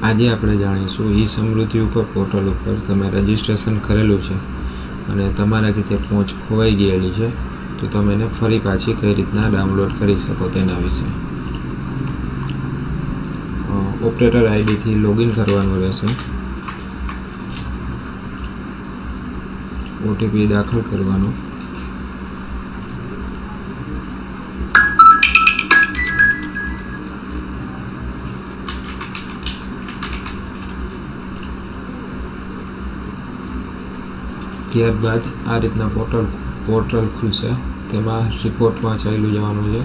આજે આપણે જાણીશું ઈ સમૃદ્ધિ ઉપર પોર્ટલ ઉપર તમે રજિસ્ટ્રેશન કરેલું છે અને તમારાથી તે પહોંચ ખોવાઈ ગયેલી છે તો તમે એને ફરી પાછી કઈ રીતના ડાઉનલોડ કરી શકો તેના વિશે. ઓપરેટર આઈડીથી લોગિન કરવાનું રહેશે. ઓટીપી દાખલ કરવાનો. ત્યારબાદ આ રીતના પોર્ટલ ખુલશે. તેમાં રિપોર્ટમાં ચાલ્યું જવાનું છે.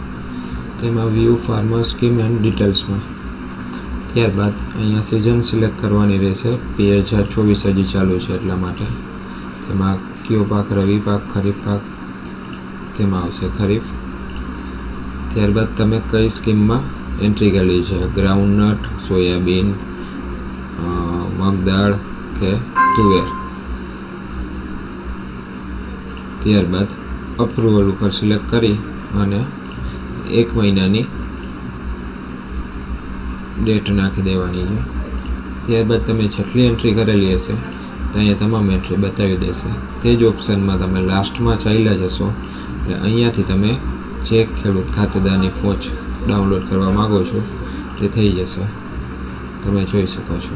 તેમાં વ્યૂ ફાર્મર સ્કીમ એન્ડ ડિટેલ્સમાં. ત્યારબાદ અહીંયા સિઝન સિલેક્ટ કરવાની રહેશે. 2024 હજી ચાલુ છે એટલા માટે. તેમાં કયો પાક, રવિ પાક, ખરીફ પાક, તેમાં આવશે ખરીફ. ત્યારબાદ તમે કઈ સ્કીમમાં એન્ટ્રી કરેલી છે, ગ્રાઉન્ડનટ, સોયાબીન, મગદાળ કે તુવેર. ત્યારબાદ અપ્રુવલ ઉપર સિલેક્ટ કરી અને 1 મહિનાની ડેટ નાખી દેવાની છે. ત્યારબાદ તમે જેટલી એન્ટ્રી કરેલી હશે તો અહીંયા તમામ એન્ટ્રી બતાવી દેશે. તે જ ઓપ્શનમાં તમે લાસ્ટમાં ચાલ્યા જશો એટલે અહીંયાથી તમે જે ખેડૂત ખાતેદારની પહોંચ ડાઉનલોડ કરવા માગો છો તે થઈ જશે. તમે જોઈ શકો છો.